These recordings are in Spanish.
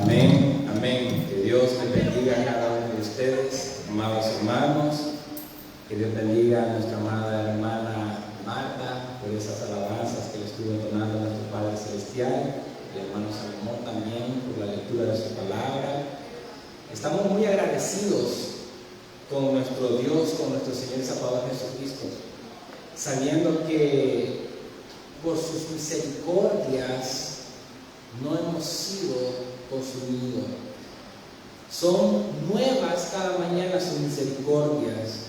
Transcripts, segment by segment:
Amén, amén. Que Dios les bendiga a cada uno de ustedes, amados hermanos. Que Dios bendiga a nuestra amada hermana Marta por esas alabanzas que le estuvo entonando a nuestro Padre Celestial. Y hermano Salomón también por la lectura de su palabra. Estamos muy agradecidos con nuestro Dios, con nuestro Señor y Salvador Jesucristo, sabiendo que por sus misericordias no hemos sido consumidos. Son nuevas cada mañana sus misericordias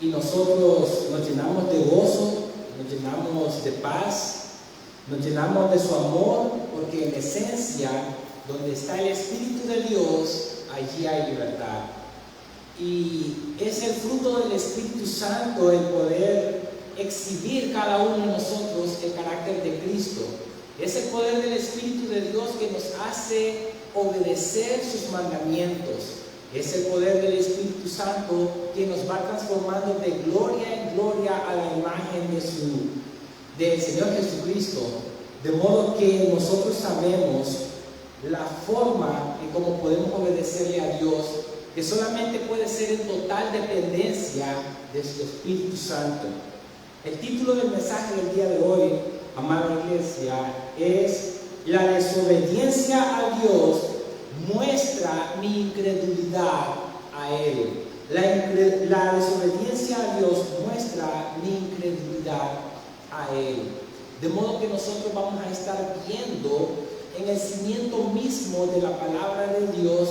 y nosotros nos llenamos de gozo, nos llenamos de paz, nos llenamos de su amor, porque en esencia, donde está el Espíritu de Dios, allí hay libertad. Y es el fruto del Espíritu Santo el poder exhibir cada uno de nosotros el carácter de Cristo. Es el poder del Espíritu de Dios que nos hace obedecer sus mandamientos. Es el poder del Espíritu Santo que nos va transformando de gloria en gloria a la imagen del Señor Jesucristo. De modo que nosotros sabemos la forma en cómo podemos obedecerle a Dios, que solamente puede ser en total dependencia de su Espíritu Santo. El título del mensaje del día de hoy, amada iglesia, es: la desobediencia a Dios muestra mi incredulidad a Él. La desobediencia a Dios muestra mi incredulidad a Él. De modo que nosotros vamos a estar viendo en el cimiento mismo de la palabra de Dios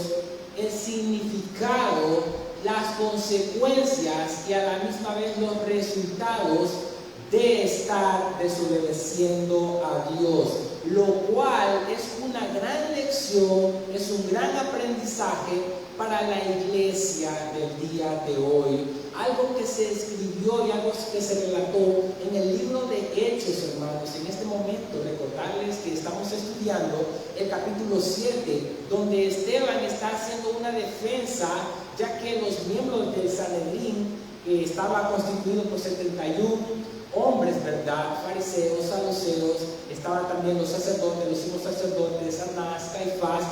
el significado, las consecuencias y a la misma vez los resultados de estar desobedeciendo a Dios, lo cual es una gran lección, es un gran aprendizaje para la iglesia del día de hoy. Algo que se escribió y algo que se relató en el libro de Hechos, hermanos. En este momento recordarles que estamos estudiando el capítulo 7, donde Esteban está haciendo una defensa, ya que los miembros del Sanedrín, que estaba constituido por 71 hombres, ¿verdad?, fariseos, saduceos, estaban también los sacerdotes, los sumos sacerdotes, Anás, Caifás,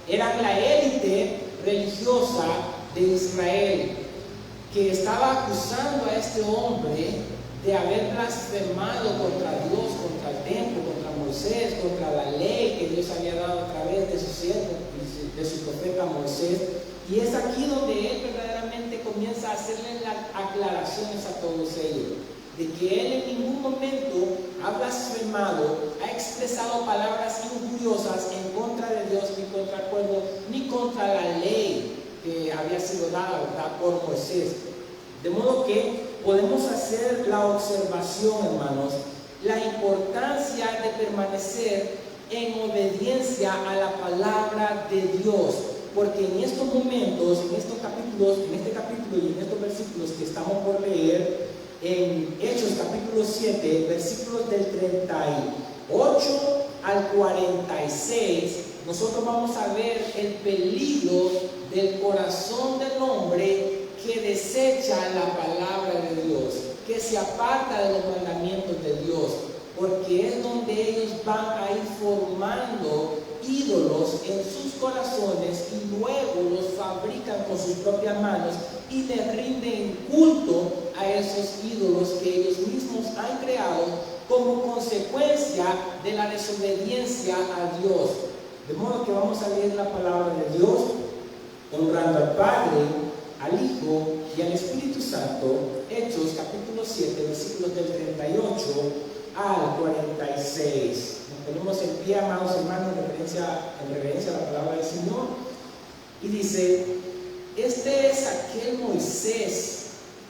eran la élite religiosa de Israel, que estaba acusando a este hombre de haber blasfemado contra Dios, contra el templo, contra Moisés, contra la ley que Dios había dado a través de su siervo, de su profeta Moisés. Y es aquí donde él verdaderamente comienza a hacerle las aclaraciones a todos ellos, de que él en ningún momento ha blasfemado, ha expresado palabras injuriosas en contra de Dios, ni contra el pueblo, ni contra la ley que había sido dada, ¿verdad?, por Moisés. De modo que podemos hacer la observación, hermanos, la importancia de permanecer en obediencia a la palabra de Dios, porque en estos momentos, en estos capítulos, en este capítulo y en estos versículos que estamos por leer, en Hechos capítulo 7, versículos del 38 al 46, nosotros vamos a ver el peligro del corazón del hombre que desecha la palabra de Dios, que se aparta de los mandamientos de Dios, porque es donde ellos van a ir formando ídolos en sus corazones y luego los fabrican con sus propias manos y le rinden culto a esos ídolos que ellos mismos han creado como consecuencia de la desobediencia a Dios. De modo que vamos a leer la palabra de Dios honrando al Padre, al Hijo y al Espíritu Santo. Hechos capítulo 7, versículos del 38 al 46. Nos ponemos en pie, amados hermanos, en reverencia a la palabra del Señor. Y dice: este es aquel Moisés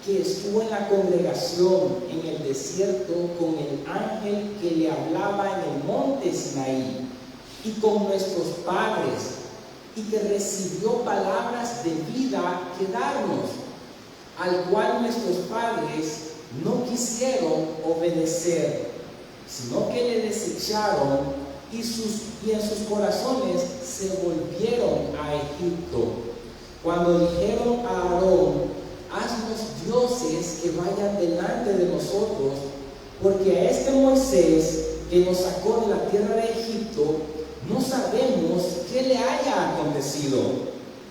que estuvo en la congregación en el desierto con el ángel que le hablaba en el monte Sinaí, y con nuestros padres, y que recibió palabras de vida que darnos, al cual nuestros padres no quisieron obedecer, sino que le desecharon y en sus corazones se volvieron a Egipto, cuando dijeron a Aarón: haznos dioses que vayan delante de nosotros, porque a este Moisés que nos sacó de la tierra de Egipto no sabemos qué que le haya acontecido.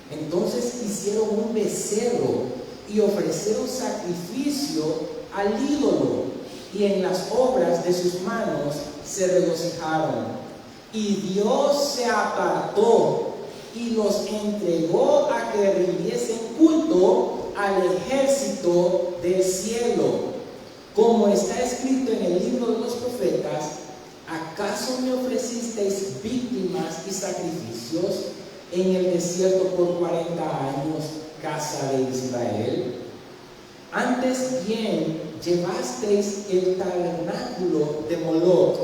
Entonces hicieron un becerro y ofrecieron sacrificio al ídolo, y en las obras de sus manos se regocijaron. Y Dios se apartó y los entregó a que rindiesen culto al ejército del cielo. Como está escrito en el libro de los profetas: ¿acaso me ofrecisteis víctimas y sacrificios en el desierto por 40 años, casa de Israel? Antes bien llevasteis el tabernáculo de Moloc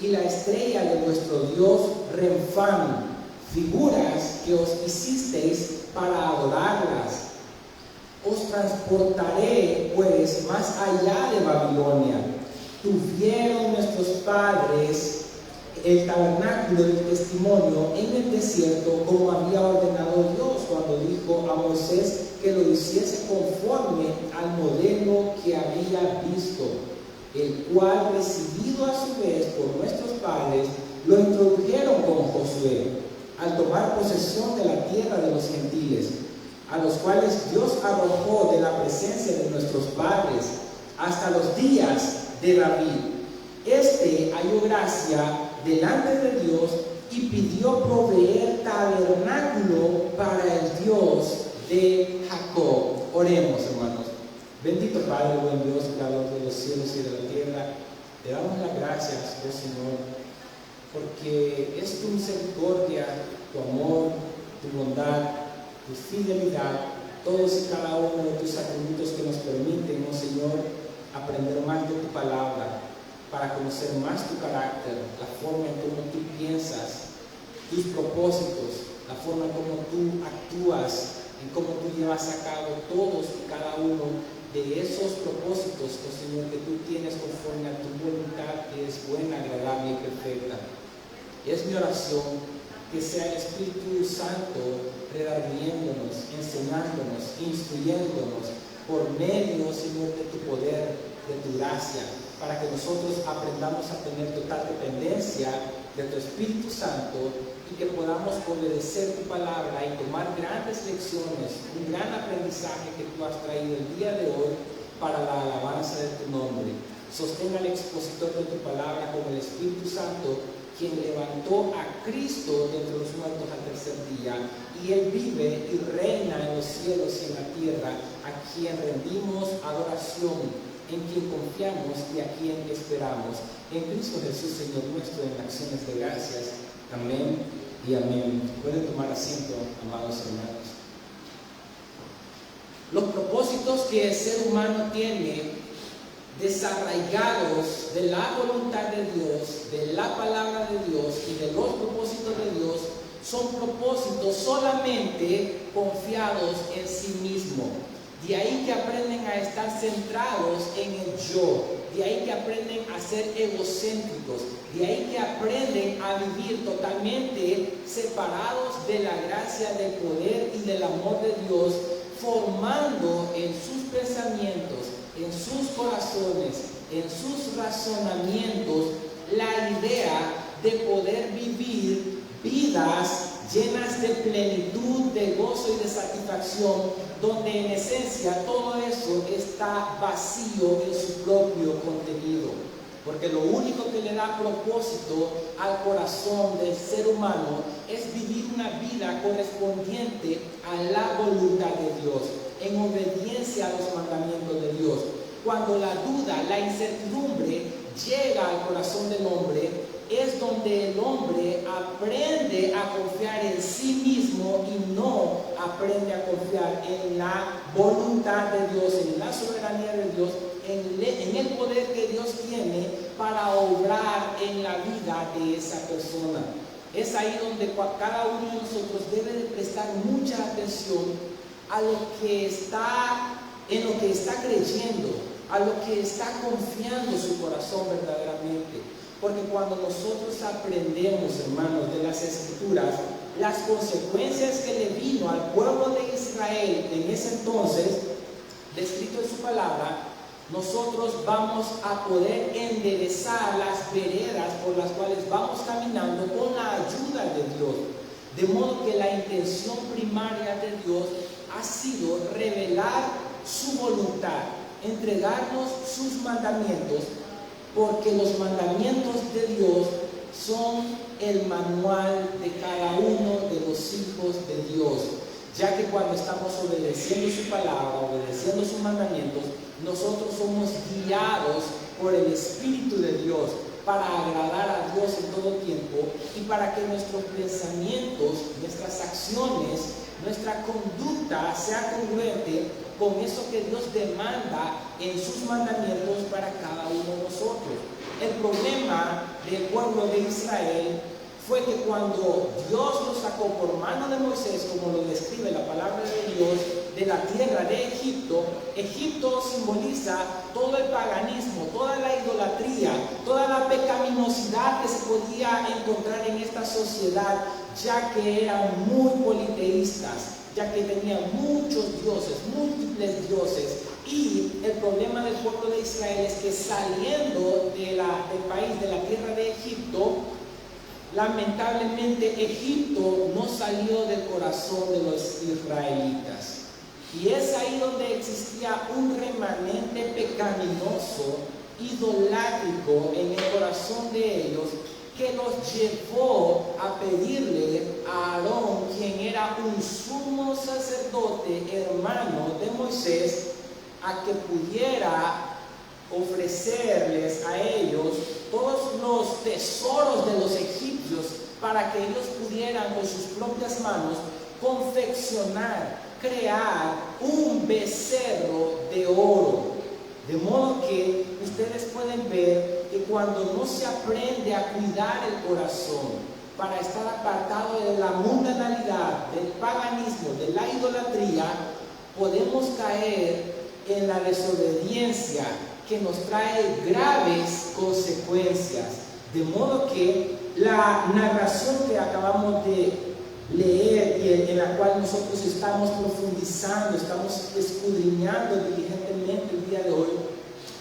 y la estrella de vuestro dios Renfán, figuras que os hicisteis para adorarlas. Os transportaré pues más allá de Babilonia. Tuvieron nuestros padres el tabernáculo del testimonio en el desierto, como había ordenado Dios cuando dijo a Moisés que lo hiciese conforme al modelo que había visto, el cual, recibido a su vez por nuestros padres, lo introdujeron con Josué al tomar posesión de la tierra de los gentiles, a los cuales Dios arrojó de la presencia de nuestros padres hasta los días de David. Este halló gracia delante de Dios y pidió proveer tabernáculo para el Dios de Jacob. Oremos, hermanos. Bendito Padre, buen Dios, creador de los cielos y de la tierra, te damos las gracias, oh Señor, porque es tu misericordia, tu amor, tu bondad, tu fidelidad, todos y cada uno de tus atributos que nos permiten, oh Señor, aprender más de tu palabra, para conocer más tu carácter, la forma en cómo tú piensas, tus propósitos, la forma en cómo tú actúas, en cómo tú llevas a cabo todos y cada uno de esos propósitos, oh Señor, que tú tienes conforme a tu voluntad, que es buena, agradable y perfecta. Es mi oración que sea el Espíritu Santo redarguyéndonos, enseñándonos, instruyéndonos por medio, Señor, de tu poder, de tu gracia, para que nosotros aprendamos a tener total dependencia de tu Espíritu Santo y que podamos obedecer tu palabra y tomar grandes lecciones, un gran aprendizaje que tú has traído el día de hoy para la alabanza de tu nombre. Sostenga al expositor de tu palabra como el Espíritu Santo, quien levantó a Cristo de entre los muertos al tercer día, y Él vive y reina en los cielos y en la tierra, a quien rendimos adoración, en quien confiamos y a quien esperamos. En Cristo Jesús, Señor nuestro, en acciones de gracias. Amén y amén. Pueden tomar asiento, amados hermanos. Los propósitos que el ser humano tiene, desarraigados de la voluntad de Dios, de la palabra de Dios y de los propósitos de Dios, son propósitos solamente confiados en sí mismo. De ahí que aprenden a estar centrados en el yo, de ahí que aprenden a ser egocéntricos, de ahí que aprenden a vivir totalmente separados de la gracia, del poder y del amor de Dios, formando en sus pensamientos, en sus corazones, en sus razonamientos, la idea de poder vivir vidas llenas de plenitud, de gozo y de satisfacción, donde en esencia todo eso está vacío en su propio contenido. Porque lo único que le da propósito al corazón del ser humano es vivir una vida correspondiente a la voluntad de Dios, en obediencia a los mandamientos de Dios. Cuando la duda, la incertidumbre llega al corazón del hombre, es donde el hombre aprende a confiar en sí mismo y no aprende a confiar en la voluntad de Dios, en la soberanía de Dios, en el poder que Dios tiene para obrar en la vida de esa persona. Es ahí donde cada uno de nosotros debe de prestar mucha atención a lo que está, en lo que está creyendo, a lo que está confiando su corazón verdaderamente. Porque cuando nosotros aprendemos, hermanos, de las Escrituras, las consecuencias que le vino al pueblo de Israel en ese entonces, descrito en su palabra, nosotros vamos a poder enderezar las veredas por las cuales vamos caminando con la ayuda de Dios. De modo que la intención primaria de Dios ha sido revelar su voluntad, entregarnos sus mandamientos, porque los mandamientos de Dios son el manual de cada uno de los hijos de Dios, ya que cuando estamos obedeciendo su palabra, obedeciendo sus mandamientos, nosotros somos guiados por el Espíritu de Dios para agradar a Dios en todo tiempo y para que nuestros pensamientos, nuestras acciones, nuestra conducta sea congruente con eso que Dios demanda en sus mandamientos para cada uno de nosotros. El problema del pueblo de Israel fue que cuando Dios los sacó por mano de Moisés, como lo describe la palabra de Dios, de la tierra de Egipto, Egipto simboliza todo el paganismo, toda la idolatría, toda la pecaminosidad que se podía encontrar en esta sociedad, ya que eran muy politeístas, ya que tenían muchos dioses, múltiples dioses. Y el problema del pueblo de Israel es que saliendo del país, de la tierra de Egipto, lamentablemente Egipto no salió del corazón de los israelitas. Y es ahí donde existía un remanente pecaminoso, idolátrico en el corazón de ellos, que los llevó a pedirle a Aarón, quien era un sumo sacerdote, hermano de Moisés, a que pudiera ofrecerles a ellos todos los tesoros de los egipcios para que ellos pudieran con sus propias manos confeccionar, crear un becerro de oro. De modo que ustedes pueden ver que cuando no se aprende a cuidar el corazón para estar apartado de la mundanalidad, del paganismo, de la idolatría, podemos caer en la desobediencia que nos trae graves consecuencias. De modo que la narración que acabamos de leer y en la cual nosotros estamos profundizando, estamos escudriñando diligentemente el día de hoy,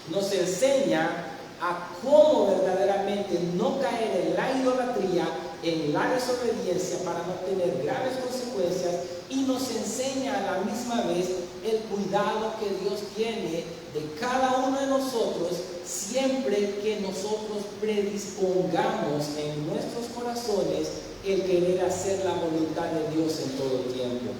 nos enseña a cómo verdaderamente no caer en la idolatría, en la desobediencia para no tener graves consecuencias, y nos enseña a la misma vez el cuidado que Dios tiene de cada uno de nosotros siempre que nosotros predispongamos en nuestros corazones el querer hacer la voluntad de Dios en todo tiempo.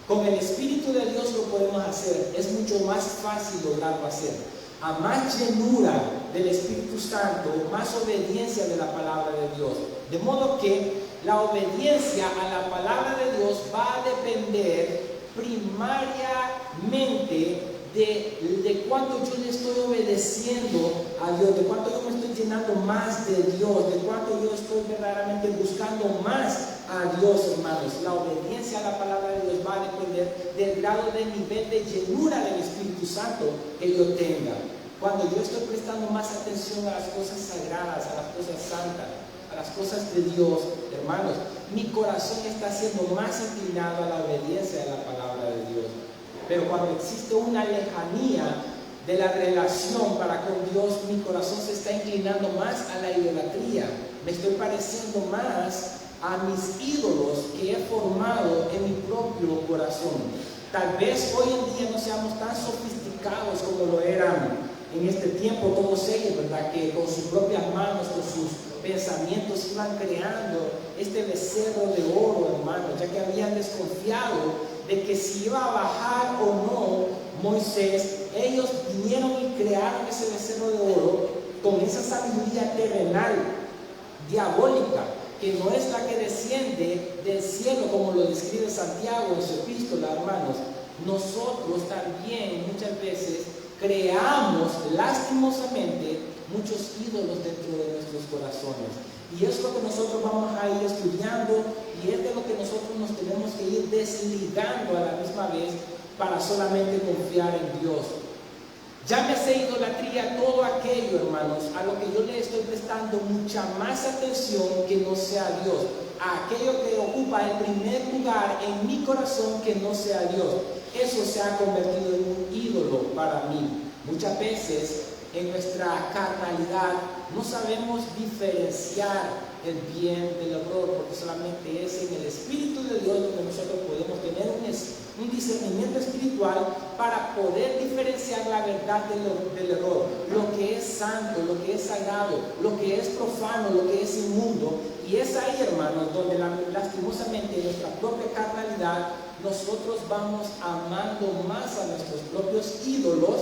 Con el Espíritu de Dios lo podemos hacer, es mucho más fácil lograrlo hacer. A más llenura del Espíritu Santo, más obediencia de la palabra de Dios. De modo que la obediencia a la palabra de Dios va a depender primariamente de cuánto yo le estoy obedeciendo a Dios, de cuánto yo me estoy llenando más de Dios, de cuánto yo estoy verdaderamente buscando más a Dios, hermanos. La obediencia a la palabra de Dios va a depender del grado de nivel de llenura del Espíritu Santo que yo tenga. Cuando yo estoy prestando más atención a las cosas sagradas, a las cosas santas, a las cosas de Dios, hermanos, mi corazón está siendo más inclinado a la obediencia de la palabra de Dios. Pero cuando existe una lejanía de la relación para con Dios, mi corazón se está inclinando más a la idolatría. Me estoy pareciendo más a mis ídolos que he formado en mi propio corazón. Tal vez hoy en día no seamos tan sofisticados como lo eran en este tiempo todos ellos, ¿verdad? Que con sus propias manos, con sus pensamientos iban creando este becerro de oro, hermanos, ya que habían desconfiado de que si iba a bajar o no Moisés. Ellos vinieron y crearon ese becerro de oro con esa sabiduría terrenal, diabólica, que no es la que desciende del cielo, como lo describe Santiago en su epístola, hermanos. Nosotros también muchas veces creamos lastimosamente muchos ídolos dentro de nuestros corazones, y es lo que nosotros vamos a ir estudiando, y es de lo que nosotros nos tenemos que ir desligando a la misma vez para solamente confiar en Dios. Llámese idolatría todo aquello, hermanos, a lo que yo le estoy prestando mucha más atención que no sea Dios, a aquello que ocupa el primer lugar en mi corazón que no sea Dios. Eso se ha convertido en un ídolo para mí. Muchas veces en nuestra carnalidad no sabemos diferenciar el bien del error, porque solamente es en el Espíritu de Dios donde nosotros podemos tener un discernimiento espiritual para poder diferenciar la verdad del error, lo que es santo, lo que es sagrado, lo que es profano, lo que es inmundo. Y es ahí, hermanos, donde lastimosamente en nuestra propia carnalidad nosotros vamos amando más a nuestros propios ídolos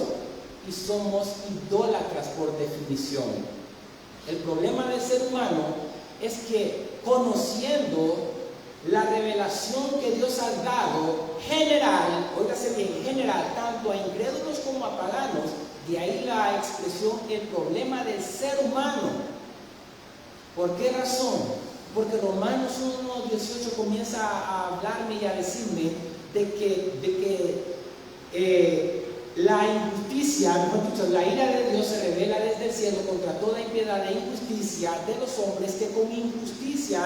y somos idólatras por definición. El problema del ser humano es que, conociendo la revelación que Dios ha dado general, óigase bien, general, tanto a incrédulos como a paganos, de ahí la expresión el problema del ser humano. ¿Por qué razón? Porque Romanos 1:18 comienza a hablarme y a decirme de que la injusticia, mejor dicho, la ira de Dios se revela desde el cielo contra toda impiedad e injusticia de los hombres que con injusticia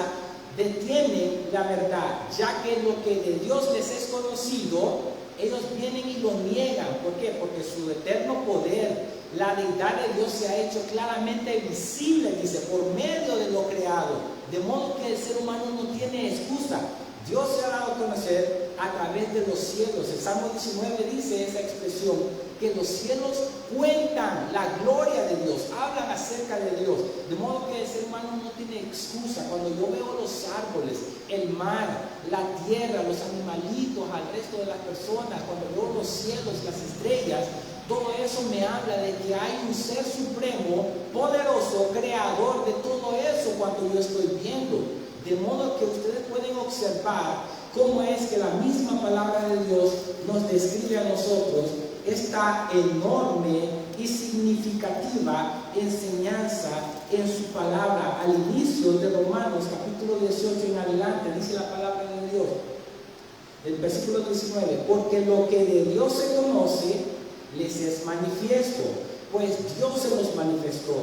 detienen la verdad, ya que lo que de Dios les es conocido, ellos vienen y lo niegan. ¿Por qué? Porque su eterno poder, la deidad de Dios se ha hecho claramente visible, dice, por medio de lo creado, de modo que el ser humano no tiene excusa. Dios se ha dado a conocer a través de los cielos. El Salmo 19 dice esa expresión, que los cielos cuentan la gloria de Dios, hablan acerca de Dios, de modo que el ser humano no tiene excusa. Cuando yo veo los árboles, el mar, la tierra, los animalitos, al resto de las personas, cuando veo los cielos, las estrellas, todo eso me habla de que hay un ser supremo, poderoso, creador de todo eso cuando yo estoy viendo. De modo que ustedes pueden observar cómo es que la misma palabra de Dios nos describe a nosotros esta enorme y significativa enseñanza en su palabra. Al inicio de Romanos capítulo 18 en adelante dice la palabra de Dios, el versículo 19, porque lo que de Dios se conoce les es manifiesto, pues Dios se los manifestó.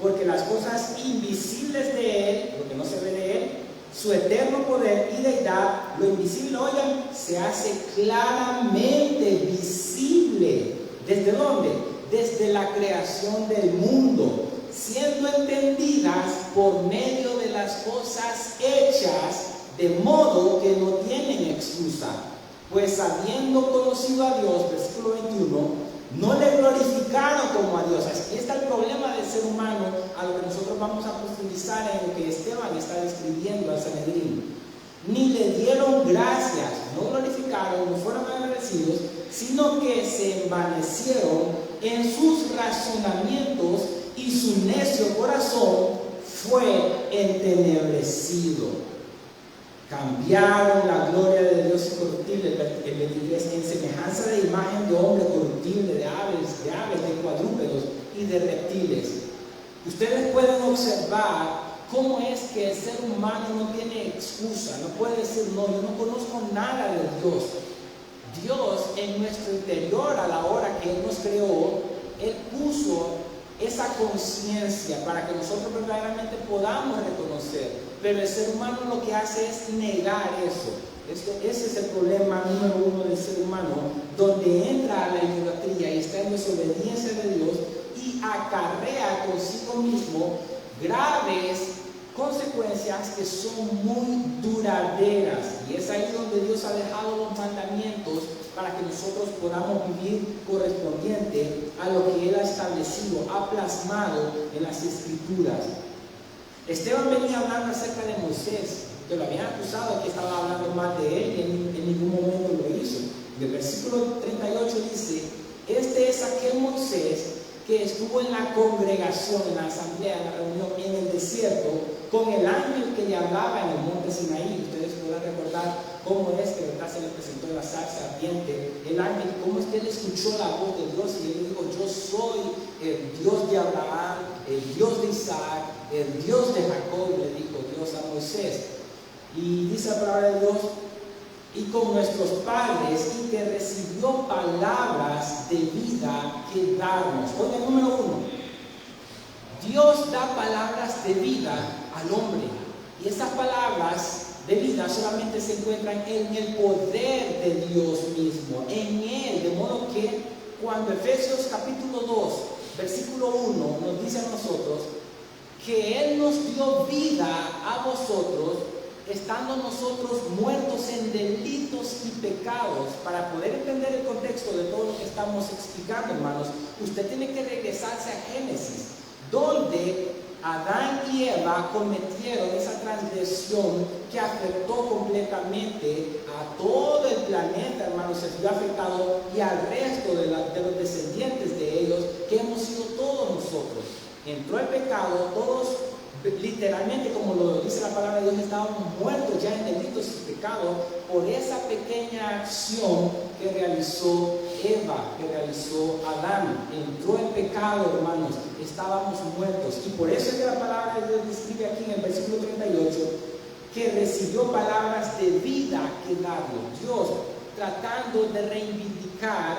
Porque las cosas invisibles de Él, lo que no se ve de Él, su eterno poder y deidad, lo invisible, oigan, se hace claramente visible. ¿Desde dónde? Desde la creación del mundo, siendo entendidas por medio de las cosas hechas, de modo que no tienen excusa. Pues habiendo conocido a Dios, versículo 21, no le glorificaron como a Dios. Aquí está el problema del ser humano, a lo que nosotros vamos a profundizar en lo que Esteban está describiendo al Sanedrín. Ni le dieron gracias, no glorificaron, no fueron agradecidos, sino que se envanecieron en sus razonamientos y su necio corazón fue entenebrecido. Cambiaron la gloria de Dios incorruptible, el 23, en semejanza de imagen de hombre corruptible, de aves, de cuadrúpedos y de reptiles. Ustedes pueden observar cómo es que el ser humano no tiene excusa, no puede decir, no, yo no conozco nada de Dios. Dios en nuestro interior, a la hora que Él nos creó, Él puso esa conciencia para que nosotros verdaderamente podamos reconocer. Pero el ser humano lo que hace es negar eso. Ese es el problema número uno del ser humano, donde entra a la idolatría y está en desobediencia de Dios y acarrea consigo mismo graves consecuencias que son muy duraderas. Y es ahí donde Dios ha dejado los mandamientos para que nosotros podamos vivir correspondiente a lo que Él ha establecido, ha plasmado en las Escrituras. Esteban venía hablando acerca de Moisés, que lo habían acusado de que estaba hablando mal de él y en ningún momento lo hizo. En el versículo 38 dice, este es aquel Moisés que estuvo en la congregación, en la asamblea, en la reunión en el desierto, con el ángel que le hablaba en el monte Sinaí. Ustedes podrán recordar cómo es que se le presentó la zarza ardiente, el ángel, cómo es que él escuchó la voz de Dios y él dijo, yo soy el Dios de Abraham, el Dios de Isaac, el Dios de Jacob, le dijo Dios a Moisés. Y dice la palabra de Dios, y con nuestros padres, y que recibió palabras de vida que darnos. Oiga, número uno, Dios da palabras de vida al hombre, y esas palabras de vida solamente se encuentran en el poder de Dios mismo, en Él, de modo que cuando Efesios capítulo 2, versículo 1 nos dice a nosotros que Él nos dio vida a vosotros, estando nosotros muertos en delitos y pecados. Para poder entender el contexto de todo lo que estamos explicando, hermanos, usted tiene que regresarse a Génesis, donde Adán y Eva cometieron esa transgresión que afectó completamente a todo el planeta, hermanos, se vio afectado, y al resto de los descendientes de ellos, que hemos sido todos nosotros. Entró el pecado, todos literalmente, como lo dice la palabra de Dios, estábamos muertos ya en delitos y pecados por esa pequeña acción que realizó Eva, que realizó Adán. Entró el pecado, hermanos, estábamos muertos. Y por eso es que la palabra de Dios describe aquí en el versículo 38 que recibió palabras de vida que darle. Dios tratando de reivindicar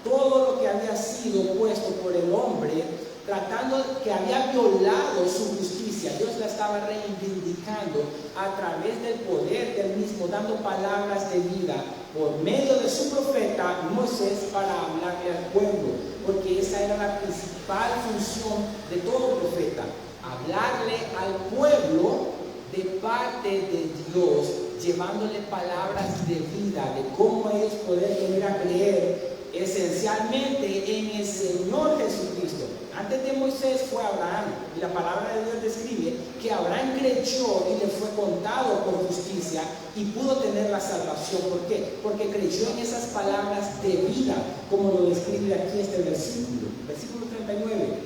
todo lo que había sido puesto por el hombre, tratando que había violado su justicia. Dios la estaba reivindicando a través del poder del mismo, dando palabras de vida por medio de su profeta Moisés para hablarle al pueblo, porque esa era la principal función de todo profeta, hablarle al pueblo de parte de Dios, llevándole palabras de vida, de cómo ellos pueden venir a creer esencialmente en el Señor Jesucristo. Antes de Moisés fue Abraham, y la palabra de Dios describe que Abraham creyó y le fue contado por justicia y pudo tener la salvación. ¿Por qué? Porque creyó en esas palabras de vida, como lo describe aquí este versículo 39,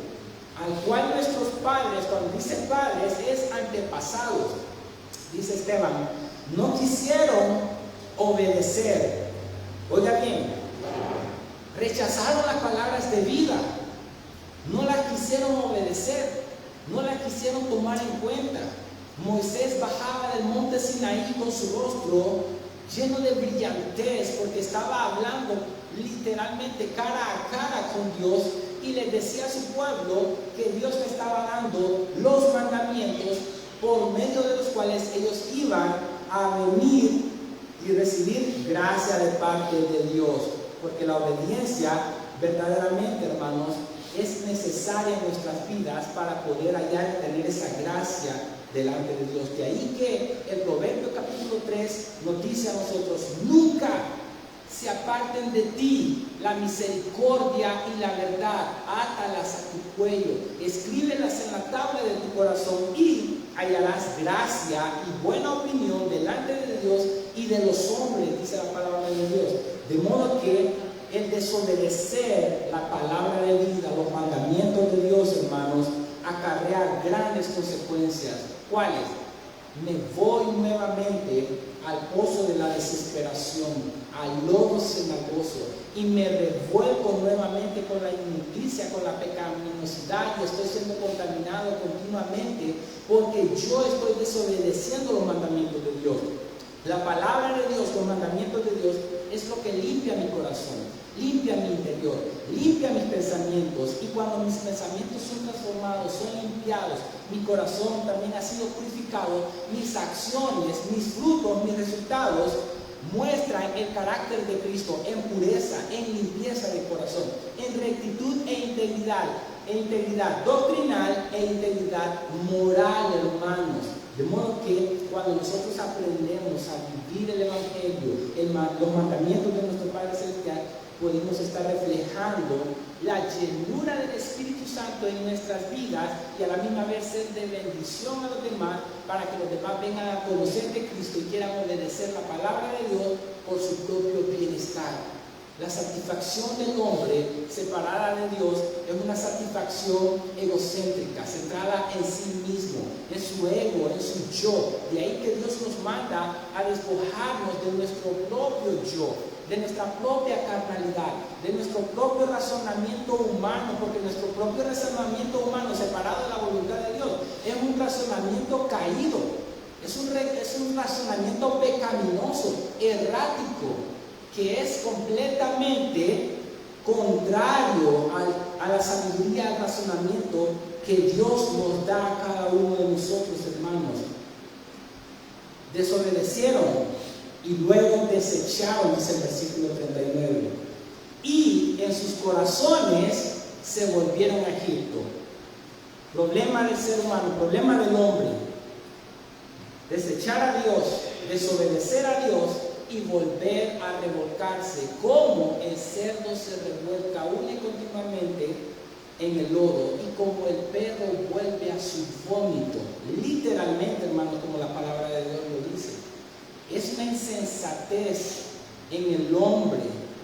al cual nuestros padres, cuando dice padres, es antepasados, dice Esteban, no quisieron obedecer. Oiga bien, rechazaron las palabras de vida, no las quisieron obedecer, no las quisieron tomar en cuenta. Moisés bajaba del monte Sinaí con su rostro lleno de brillantez, porque estaba hablando literalmente cara a cara con Dios, y les decía a su pueblo que Dios le estaba dando los mandamientos por medio de los cuales ellos iban a venir y recibir gracia de parte de Dios. Porque la obediencia verdaderamente, hermanos, es necesaria en nuestras vidas para poder hallar y tener esa gracia delante de Dios. De ahí que el Proverbio capítulo 3 nos dice a nosotros: nunca se aparten de ti la misericordia y la verdad, átalas a tu cuello, escríbelas en la tabla de tu corazón, y hallarás gracia y buena opinión delante de Dios y de los hombres, dice la palabra de Dios. De modo que el desobedecer la palabra de vida, los mandamientos de Dios, hermanos, acarrea grandes consecuencias. ¿Cuáles? Me voy nuevamente al pozo de la desesperación, al lodo cenagoso, y me revuelvo nuevamente con la inmundicia, con la pecaminosidad, y estoy siendo contaminado continuamente porque yo estoy desobedeciendo los mandamientos de Dios. La palabra de Dios, los mandamientos de Dios, es lo que limpia mi corazón, limpia mi interior, limpia mis pensamientos, y cuando mis pensamientos son transformados, son limpiados, mi corazón también ha sido purificado, mis acciones, mis frutos, mis resultados muestran el carácter de Cristo en pureza, en limpieza de corazón, en rectitud e integridad doctrinal e integridad moral, hermanos. De modo que cuando nosotros aprendemos a vivir el Evangelio, los mandamientos de nuestro Padre Celestial, podemos estar reflejando la llenura del Espíritu Santo en nuestras vidas, y a la misma vez ser de bendición a los demás, para que los demás vengan a conocer de Cristo y quieran obedecer la palabra de Dios por su propio bienestar. La satisfacción del hombre separada de Dios es una satisfacción egocéntrica, centrada en sí mismo, en su ego, en su yo. De ahí que Dios nos manda a despojarnos de nuestro propio yo, de nuestra propia carnalidad, de nuestro propio razonamiento humano, porque nuestro propio razonamiento humano separado de la voluntad de Dios es un razonamiento caído, es un razonamiento pecaminoso, errático, que es completamente contrario a la sabiduría, al razonamiento que Dios nos da a cada uno de nosotros, hermanos. Desobedecieron y luego desecharon, dice el versículo 39, y en sus corazones se volvieron a Egipto. problema del ser humano, problema del hombre, desechar a Dios, desobedecer a Dios y volver a revolcarse, como el cerdo se revuelca una y continuamente en el lodo, y como el perro vuelve a su vómito, literalmente, hermanos, como la palabra de Dios lo dice. Es una insensatez en el hombre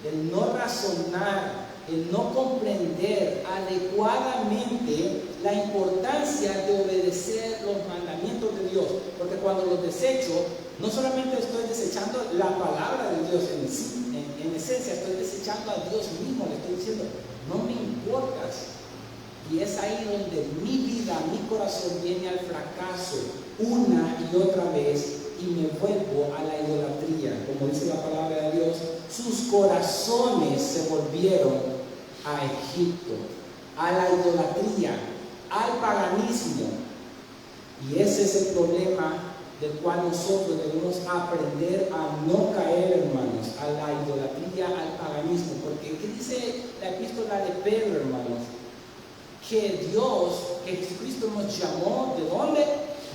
el no razonar, el no comprender adecuadamente la importancia de obedecer los mandamientos de Dios, porque cuando los desecho, no solamente estoy desechando la palabra de Dios en esencia, estoy desechando a Dios mismo, le estoy diciendo, no me importas. Y es ahí donde mi vida, mi corazón viene al fracaso una y otra vez, y me vuelvo a la idolatría. Como dice la palabra de Dios, sus corazones se volvieron a Egipto, a la idolatría, al paganismo. Y ese es el problema del cual nosotros debemos aprender a no caer, hermanos, a la idolatría, al paganismo. Porque ¿qué dice la epístola de Pedro, hermanos? Que Dios, que Jesucristo nos llamó, ¿de dónde?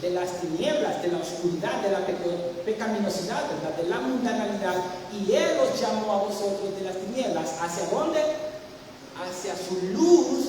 De las tinieblas, de la oscuridad, de la pecaminosidad, ¿verdad? De la mundanalidad, y Él los llamó a vosotros de las tinieblas. ¿Hacia dónde? Hacia su luz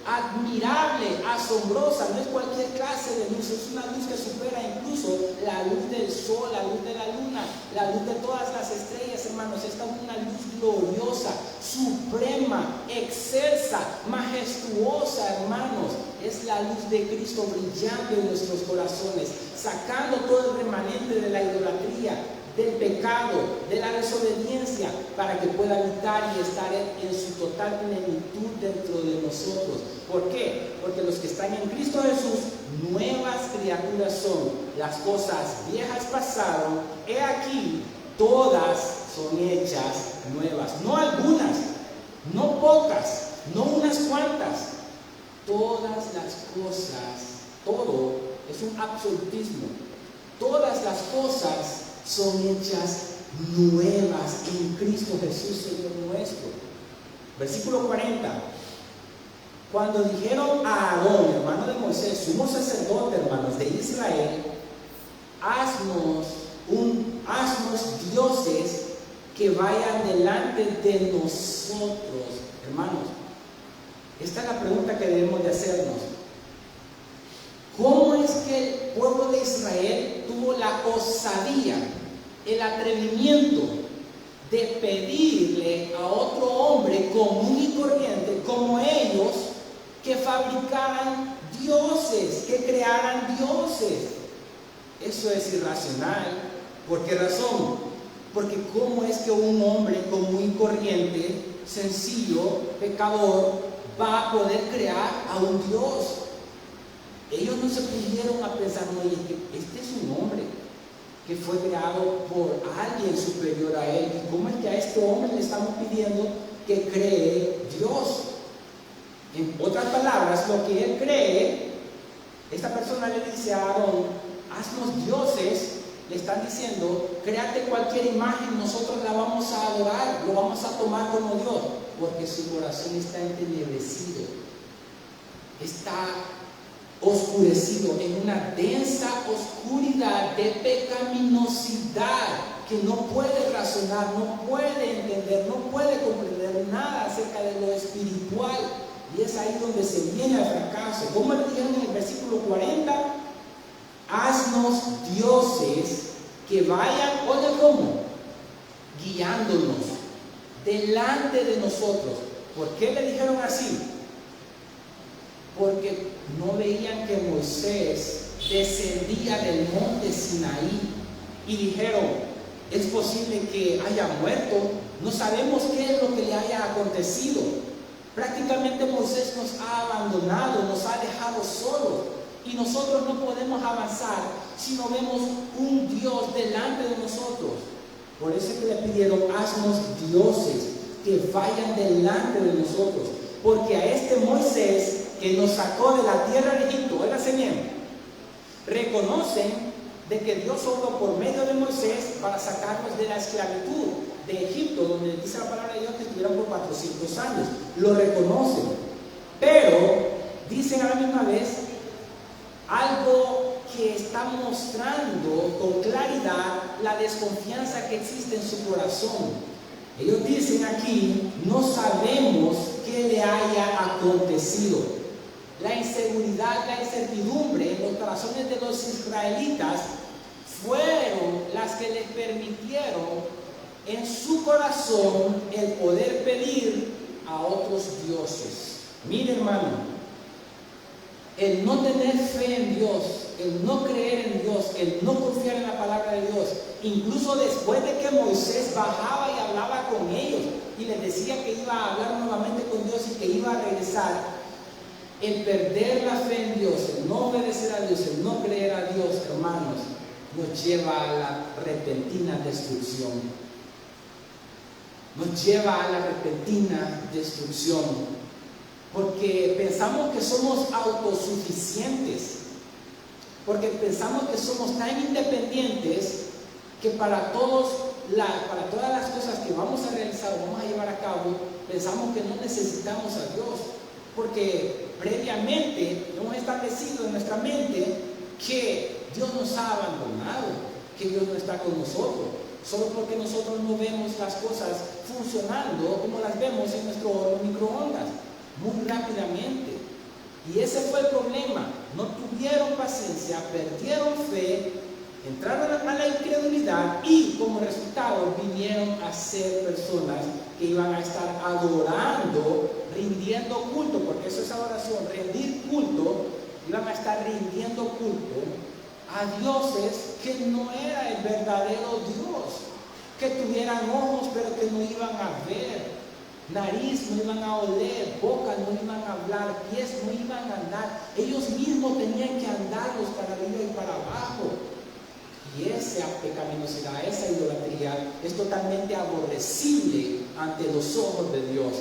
admirable, asombrosa. No es cualquier clase de luz, es una luz que supera incluso la luz del sol, la luz de la luna, la luz de todas las estrellas, hermanos. Esta es una luz gloriosa, suprema, excelsa, majestuosa, hermanos. Es la luz de Cristo brillando en nuestros corazones, sacando todo el remanente de la idolatría, del pecado, de la desobediencia, para que pueda habitar y estar en su total plenitud dentro de nosotros. ¿Por qué? Porque los que están en Cristo Jesús, nuevas criaturas son. Las cosas viejas pasaron, he aquí, todas son hechas nuevas. No algunas, no pocas, no unas cuantas. Todas las cosas, todo es un absolutismo. Todas las cosas son hechas nuevas en Cristo Jesús, Señor nuestro. Versículo 40. Cuando dijeron a Aarón, hermano de Moisés, sumo sacerdote, hermanos de Israel, haznos dioses que vayan delante de nosotros. Hermanos, esta es la pregunta que debemos de hacernos. ¿Cómo es que el pueblo de Israel tuvo la osadía, el atrevimiento de pedirle a otro hombre común y corriente como ellos que fabricaran dioses, que crearan dioses? Eso es irracional. ¿Por qué razón? Porque ¿cómo es que un hombre común y corriente, sencillo, pecador, va a poder crear a un Dios? Ellos no se pudieron a pensar, no, este es un hombre que fue creado por alguien superior a él. ¿Y cómo es que a este hombre le estamos pidiendo que cree Dios? En otras palabras, lo que él cree, esta persona le dice a Aarón, haznos dioses. Le están diciendo, créate cualquier imagen, nosotros la vamos a adorar, lo vamos a tomar como Dios, porque su corazón está entenebrecido, está oscurecido en una densa oscuridad de pecaminosidad, que no puede razonar, no puede entender, no puede comprender nada acerca de lo espiritual. Y es ahí donde se viene el fracaso. Como le dijeron en el versículo 40, haznos dioses que vayan, oye, ¿cómo? Guiándonos delante de nosotros. ¿Por qué le dijeron así? Porque no veían que Moisés descendía del monte Sinaí y dijeron, es posible que haya muerto, no sabemos qué es lo que le haya acontecido. Prácticamente Moisés nos ha abandonado, nos ha dejado solos, y nosotros no podemos avanzar si no vemos un Dios delante de nosotros. Por eso es que le pidieron, haznos dioses que vayan delante de nosotros, porque a este Moisés que nos sacó de la tierra de Egipto, óigase bien, reconocen de que Dios obró por medio de Moisés para sacarnos de la esclavitud de Egipto, donde dice la palabra de Dios que estuvieron por 400 años. Lo reconocen, pero dicen a la misma vez algo que está mostrando con claridad la desconfianza que existe en su corazón. Ellos dicen aquí, no sabemos qué le haya acontecido. La inseguridad, la incertidumbre en los corazones de los israelitas fueron las que les permitieron en su corazón el poder pedir a otros dioses. Mire, hermano, el no tener fe en Dios, el no creer en Dios, el no confiar en la palabra de Dios, incluso después de que Moisés bajaba y hablaba con ellos y les decía que iba a hablar nuevamente con Dios y que iba a regresar, el perder la fe en Dios, el no obedecer a Dios, el no creer a Dios, hermanos, nos lleva a la repentina destrucción. Nos lleva a la repentina destrucción. Porque pensamos que somos autosuficientes, porque pensamos que somos tan independientes que para todas las cosas que vamos a realizar o vamos a llevar a cabo, pensamos que no necesitamos a Dios, porque previamente hemos establecido en nuestra mente que Dios nos ha abandonado, que Dios no está con nosotros, solo porque nosotros no vemos las cosas funcionando como las vemos en nuestro horno microondas. Muy rápidamente. Y ese fue el problema. No tuvieron paciencia, perdieron fe, entraron a la incredulidad y como resultado vinieron a ser personas que iban a estar adorando, rindiendo culto, porque eso es adoración, rendir culto, iban a estar rindiendo culto a dioses que no era el verdadero Dios, que tuvieran ojos pero que no iban a ver, nariz no iban a oler, boca no iban a hablar, pies no iban a andar. Ellos mismos tenían que andarlos para arriba y para abajo. Y esa pecaminosidad, esa idolatría es totalmente aborrecible ante los ojos de Dios.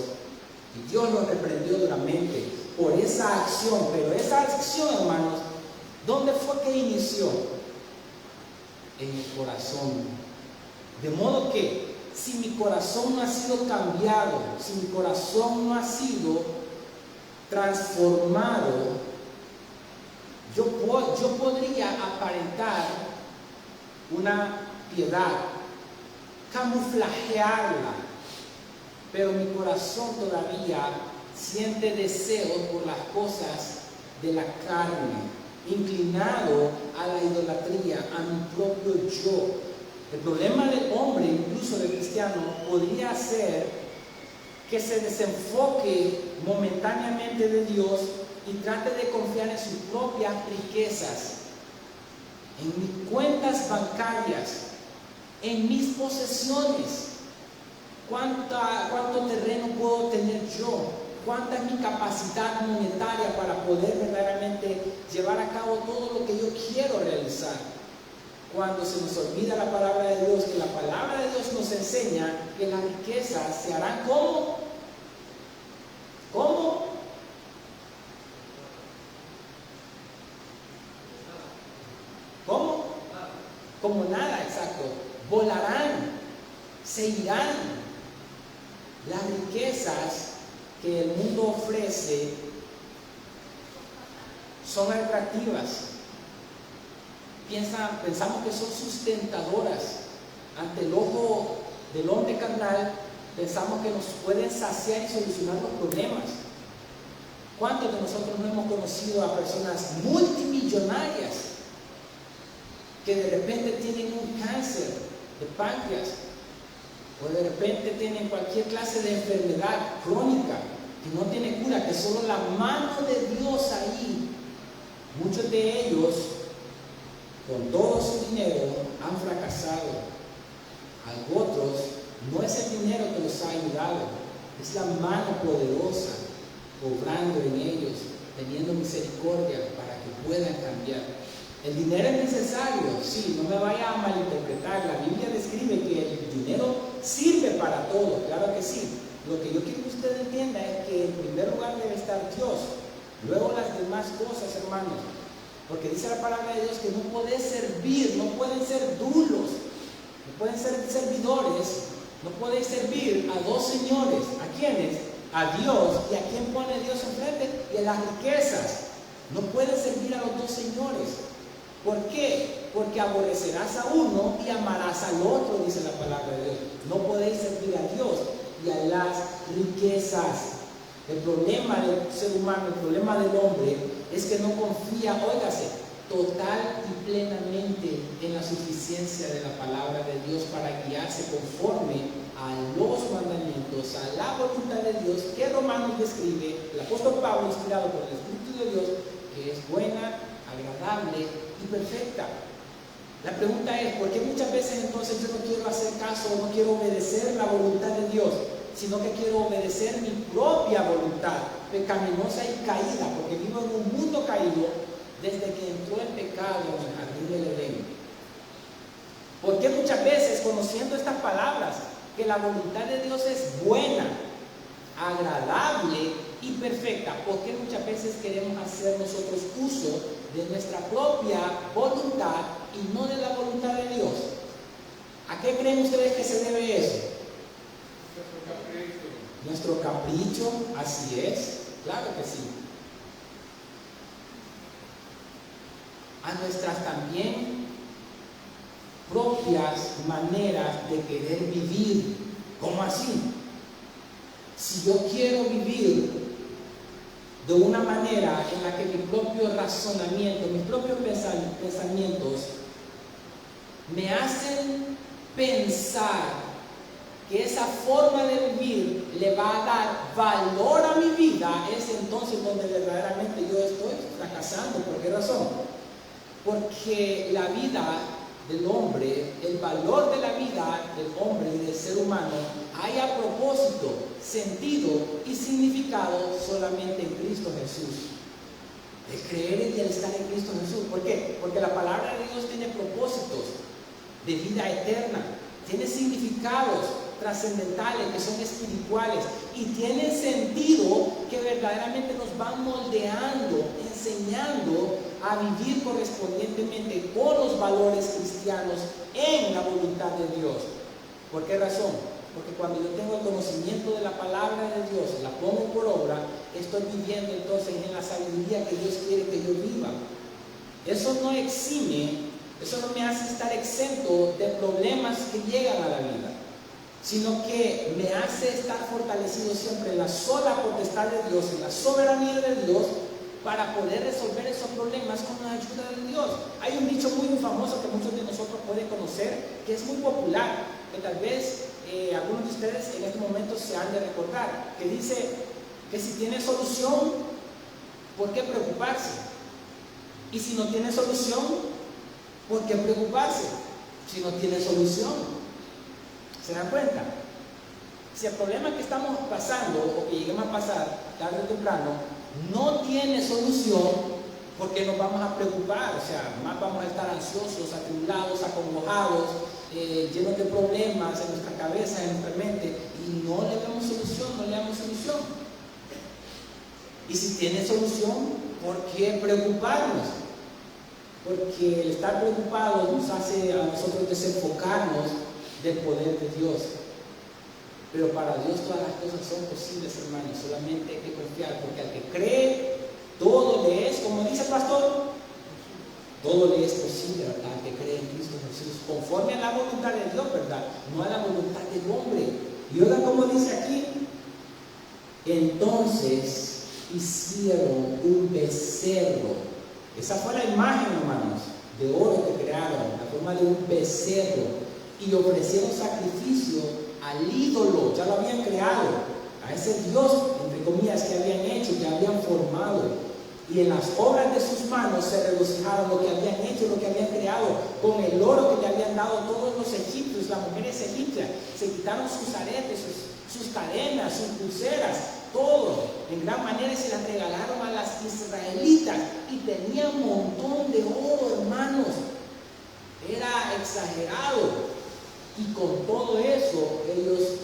Y Dios los reprendió duramente por esa acción. Pero esa acción, hermanos, ¿dónde fue que inició? En el corazón. De modo que si mi corazón no ha sido cambiado, si mi corazón no ha sido transformado, yo podría aparentar una piedad, camuflajearla, pero mi corazón todavía siente deseos por las cosas de la carne, inclinado a la idolatría, a mi propio yo. El problema del hombre, incluso del cristiano, podría ser que se desenfoque momentáneamente de Dios y trate de confiar en sus propias riquezas, en mis cuentas bancarias, en mis posesiones. ¿Cuánto terreno puedo tener yo? ¿Cuánta es mi capacidad monetaria para poder verdaderamente llevar a cabo todo lo que yo quiero realizar? Cuando se nos olvida la palabra de Dios, que la palabra de Dios nos enseña que las riquezas se harán ¿cómo? ¿Cómo? ¿Cómo? Como nada, exacto. Volarán, se irán. Las riquezas que el mundo ofrece son atractivas. Pensamos que son sustentadoras. Ante el ojo del hombre carnal, pensamos que nos pueden saciar y solucionar los problemas. ¿Cuántos de nosotros no hemos conocido a personas multimillonarias que de repente tienen un cáncer de páncreas o de repente tienen cualquier clase de enfermedad crónica que no tiene cura, que solo la mano de Dios ahí? Muchos de ellos, con todo su dinero, han fracasado. A otros, no es el dinero que los ha ayudado, es la mano poderosa obrando en ellos, teniendo misericordia para que puedan cambiar. El dinero es necesario, sí, no me vaya a malinterpretar. La Biblia describe que el dinero sirve para todo, claro que sí. Lo que yo quiero que usted entienda es que en primer lugar debe estar Dios, luego las demás cosas, hermanos. Porque dice la palabra de Dios que no pueden servir, no pueden ser dulos, no pueden ser servidores, no pueden servir a dos señores. ¿A quiénes? A Dios. ¿Y a quién pone Dios enfrente? Y a las riquezas. No puedes servir a los dos señores. ¿Por qué? Porque aborrecerás a uno y amarás al otro, dice la palabra de Dios. No podéis servir a Dios y a las riquezas. El problema del ser humano, el problema del hombre, es que no confía, óigase, total y plenamente en la suficiencia de la palabra de Dios para guiarse conforme a los mandamientos, a la voluntad de Dios que Romanos describe, el apóstol Pablo, inspirado por el Espíritu de Dios, que es buena, agradable y perfecta. La pregunta es, ¿por qué muchas veces entonces yo no quiero hacer caso o no quiero obedecer la voluntad de Dios, sino que quiero obedecer mi propia voluntad, pecaminosa y caída, porque vivo en un mundo caído desde que entró el pecado en el jardín del Edén? ¿Por qué muchas veces, conociendo estas palabras, que la voluntad de Dios es buena, agradable y perfecta, por qué muchas veces queremos hacer nosotros uso de nuestra propia voluntad y no de la voluntad de Dios? ¿A qué creen ustedes que se debe eso? Nuestro capricho, así es, claro que sí. A nuestras también propias maneras de querer vivir. ¿Cómo así? Si yo quiero vivir de una manera en la que mi propio razonamiento, mis propios pensamientos me hacen pensar que esa forma de vivir le va a dar valor a mi vida, es entonces donde verdaderamente yo estoy fracasando. ¿Por qué razón? Porque la vida del hombre, el valor de la vida del hombre y del ser humano, hay a propósito, sentido y significado solamente en Cristo Jesús. El creer y el estar en Cristo Jesús. ¿Por qué? Porque la palabra de Dios tiene propósitos de vida eterna, tiene significados trascendentales que son espirituales y tiene sentido que verdaderamente nos van moldeando, enseñando a vivir correspondientemente con los valores cristianos en la voluntad de Dios. ¿Por qué razón? Porque cuando yo tengo el conocimiento de la palabra de Dios, la pongo por obra, estoy viviendo entonces en la sabiduría que Dios quiere que yo viva. Eso no exime, eso no me hace estar exento de problemas que llegan a la vida, sino que me hace estar fortalecido siempre en la sola potestad de Dios, en la soberanía de Dios, para poder resolver esos problemas con la ayuda de Dios. Hay un dicho muy famoso que muchos de nosotros pueden conocer, que es muy popular, que tal vez algunos de ustedes en este momento se han de recordar, que dice que si tiene solución, ¿por qué preocuparse? Y si no tiene solución, ¿por qué preocuparse? Si no tiene solución. ¿Se dan cuenta? Si el problema que estamos pasando o que lleguemos a pasar tarde o temprano no tiene solución, ¿por qué nos vamos a preocupar? O sea, más vamos a estar ansiosos, atribulados, acongojados, llenos de problemas en nuestra cabeza, en nuestra mente, y no le damos solución, no le damos solución. Y si tiene solución, ¿por qué preocuparnos? Porque el estar preocupados nos hace a nosotros desenfocarnos del poder de Dios. Pero para Dios todas las cosas son posibles, hermanos. Solamente hay que confiar, porque al que cree, todo le es, como dice el pastor, todo le es posible, ¿verdad? Al que cree en Cristo Jesús, conforme a la voluntad de Dios, ¿verdad? No a la voluntad del hombre. Y oigan cómo dice aquí: entonces hicieron un becerro. Esa fue la imagen, hermanos, de oro que crearon, la forma de un becerro, y ofrecieron sacrificio al ídolo. Ya lo habían creado, a ese Dios, entre comillas, que habían hecho, que habían formado. Y en las obras de sus manos se regocijaron lo que habían hecho, lo que habían creado, con el oro que le habían dado todos los egipcios, las mujeres egipcias. Se quitaron sus aretes, sus cadenas, sus pulseras, todo, en gran manera, y se las regalaron a las israelitas. Y tenían un montón de oro, hermanos. Era exagerado. Y con todo eso, ellos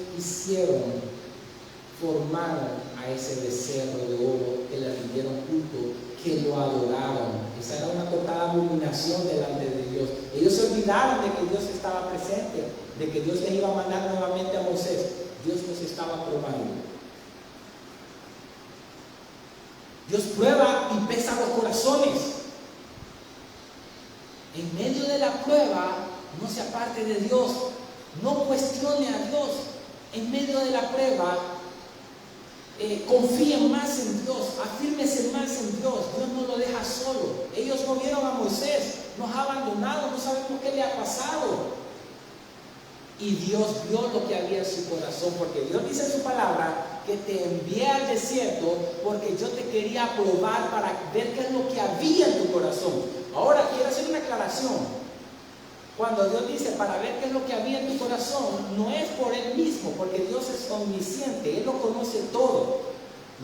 formaron a ese becerro de oro, que le rindieron culto, que lo adoraron. Esa era una total abominación delante de Dios. Ellos se olvidaron de que Dios estaba presente, de que Dios les iba a mandar nuevamente a Moisés. Dios nos estaba probando. Dios prueba y pesa los corazones. En medio de la prueba, no se aparte de Dios. No cuestione a Dios. En medio de la prueba, confíe más en Dios, afírmese más en Dios. Dios no lo deja solo. Ellos no vieron a Moisés, nos ha abandonado, no sabemos qué le ha pasado. Y Dios vio lo que había en su corazón, porque Dios dice en su palabra que te envié al desierto porque yo te quería probar para ver qué es lo que había en tu corazón. Ahora quiero hacer una aclaración. Cuando Dios dice para ver qué es lo que había en tu corazón, no es por Él mismo, porque Dios es omnisciente, Él lo conoce todo.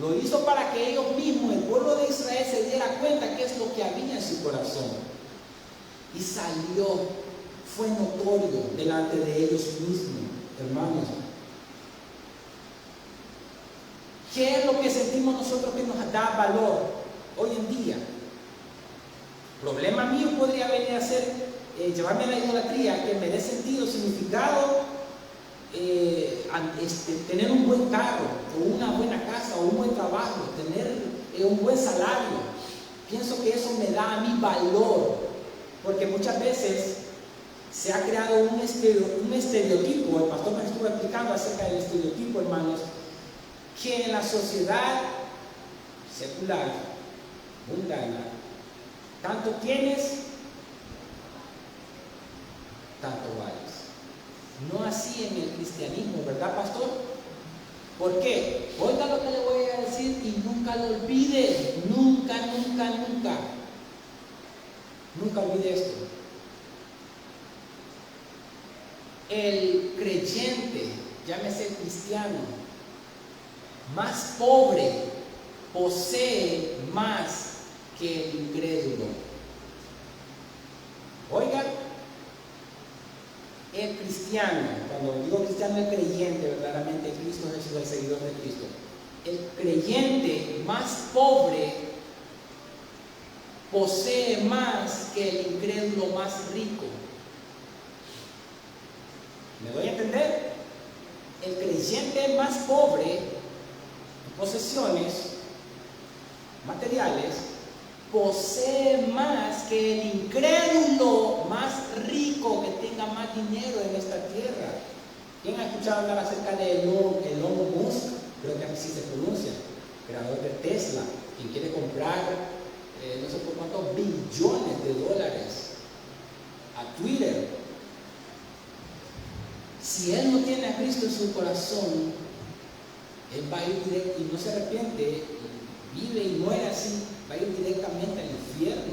Lo hizo para que ellos mismos, el pueblo de Israel, se diera cuenta qué es lo que había en su corazón. Y salió, fue notorio delante de ellos mismos, hermanos. ¿Qué es lo que sentimos nosotros que nos da valor hoy en día? Problema mío podría venir a ser llevarme a la idolatría, que me dé sentido, significado, tener un buen carro, o una buena casa, o un buen trabajo, tener un buen salario. Pienso que eso me da a mí valor, porque muchas veces se ha creado un estereotipo. El pastor me estuvo explicando acerca del estereotipo, hermanos, que en la sociedad secular, mundana, tanto tienes, tanto vales. No así en el cristianismo, ¿verdad, pastor? ¿Por qué? Oiga lo que le voy a decir y nunca lo olvide. Nunca, nunca, nunca. Nunca olvide esto. El creyente, llámese cristiano, más pobre, posee más que el incrédulo. Oiga, el cristiano, cuando digo cristiano, el creyente, verdaderamente Cristo Jesús, el seguidor de Cristo, el creyente más pobre posee más que el incrédulo más rico. ¿Me doy a entender? El creyente más pobre en posesiones materiales posee más que el incrédulo más rico que tenga más dinero en esta tierra. ¿Quién ha escuchado hablar acerca de Elon Musk? Creo que así se pronuncia, creador de Tesla, quien quiere comprar no sé por cuántos billones de dólares a Twitter. Si él no tiene a Cristo en su corazón, él va a ir directo y no se arrepiente, vive y muere así, va a ir directamente al infierno.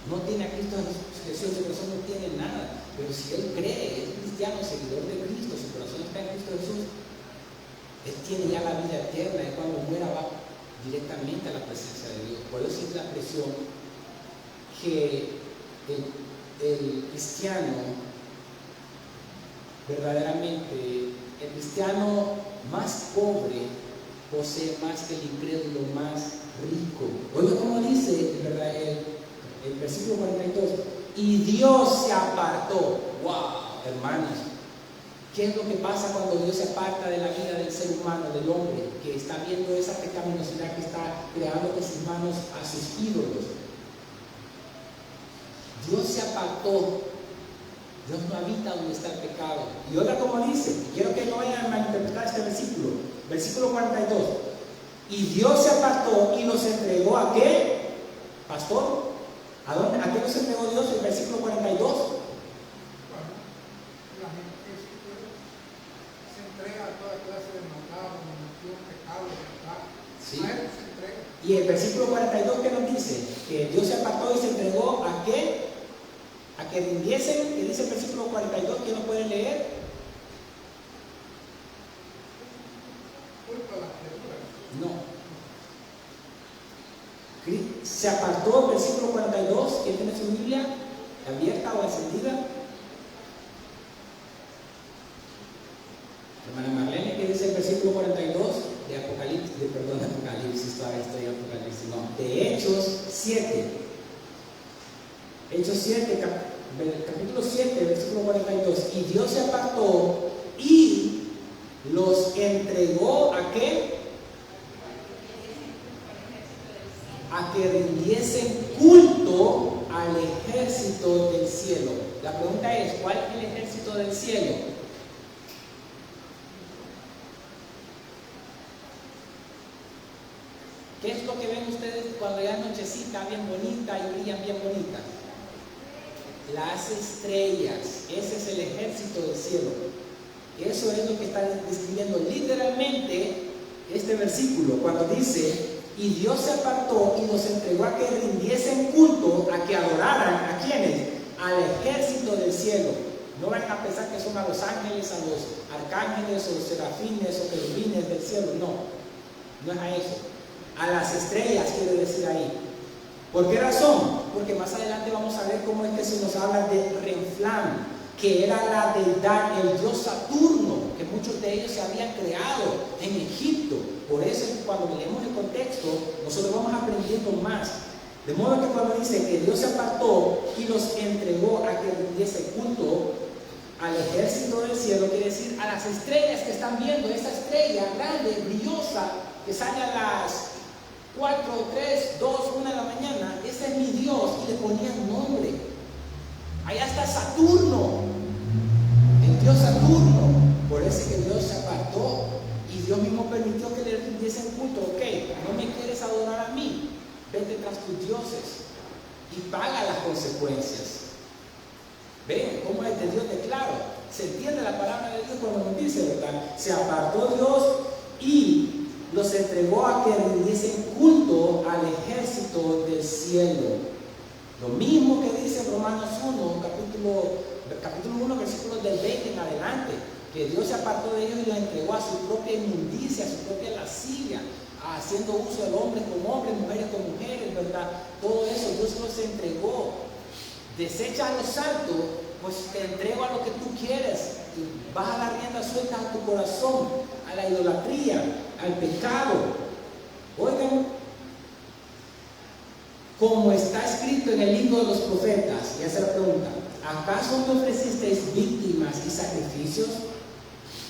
No tiene a Cristo en su corazón, no tiene nada. Pero si él cree, es cristiano, seguidor de Cristo, su corazón está en Cristo Jesús, él tiene ya la vida eterna, y cuando muera va directamente a la presencia de Dios. Por eso es la presión que el cristiano, verdaderamente, el cristiano más pobre posee más que el incrédulo más rico. Oiga cómo dice el versículo 42, y Dios se apartó. Wow, hermanos, ¿qué es lo que pasa cuando Dios se aparta de la vida del ser humano, del hombre, que está viendo esa pecaminosidad, que está creando con sus manos a sus ídolos? Dios se apartó. Dios no habita donde está el pecado. Y oiga cómo dice, y quiero que no vayan a malinterpretar este versículo. Versículo 42. Y Dios se apartó y nos entregó ¿a qué? Pastor, ¿a dónde? ¿A qué nos entregó Dios? El versículo 42. La gente se entrega a toda clase de maldad, dominación, pecado, libertad. Sí. A él se entrega. Y el versículo 42, ¿qué nos dice? Que Dios se apartó y se entregó ¿a qué? A que rindiesen, que dice el versículo 42, ¿quién lo puede leer? Culpa a las criaturas. No. Se apartó el versículo 42, ¿quién tiene su Biblia abierta o encendida? Hermana Marlene, ¿qué dice el versículo 42 de Apocalipsis, todavía estoy en Apocalipsis, no, de Hechos 7. Hechos 7, capítulo 7, versículo 42. Y Dios se apartó y los entregó ¿a qué? a que rindiesen culto al ejército del cielo. La pregunta es, ¿cuál es el ejército del cielo? ¿Qué es lo que ven ustedes cuando ya es nochecita bien bonita y brillan bien bonitas? Las estrellas. Ese es el ejército del cielo. Eso es lo que está describiendo literalmente este versículo, cuando dice: y Dios se apartó y los entregó a que rindiesen culto, a que adoraran, ¿a quiénes? Al ejército del cielo. No van a pensar que son a los ángeles, a los arcángeles, o los serafines, o querubines del cielo. No es a eso. A las estrellas quiere decir ahí. ¿Por qué razón? Porque más adelante vamos a ver cómo es que se nos habla de Renflán, que era la deidad, el dios Saturno, que muchos de ellos se habían creado en Egipto. Por eso cuando leemos el contexto, nosotros vamos aprendiendo más. De modo que cuando dice que Dios se apartó y los entregó a que rindiese culto al ejército del cielo, quiere decir a las estrellas que están viendo, esa estrella grande, brillosa, que sale a las 4, 3, 2, 1 de la mañana, ese es mi Dios, y le ponían nombre. Allá está Saturno, el dios Saturno. Por eso que Dios se apartó y Dios mismo permitió que le rindiesen culto. Ok, no me quieres adorar a mí, vete tras tus dioses y paga las consecuencias. Ven cómo es de Dios de claro. Se entiende la palabra de Dios cuando nos dice, ¿verdad? Se apartó Dios y los entregó a que rindiesen culto al ejército del cielo. Lo mismo que dice Romanos 1, capítulo 1, versículos del 20 en adelante, que Dios se apartó de ellos y los entregó a su propia inmundicia, a su propia lascivia, haciendo uso del hombre con hombres, mujeres con mujeres, ¿verdad? Todo eso Dios los entregó. Desecha a los altos, pues te entrego a lo que tú quieres. Vas a dar rienda suelta a tu corazón, a la idolatría, al pecado. Oigan, como está escrito en el libro de los profetas, y hace la pregunta: ¿acaso me ofrecisteis víctimas y sacrificios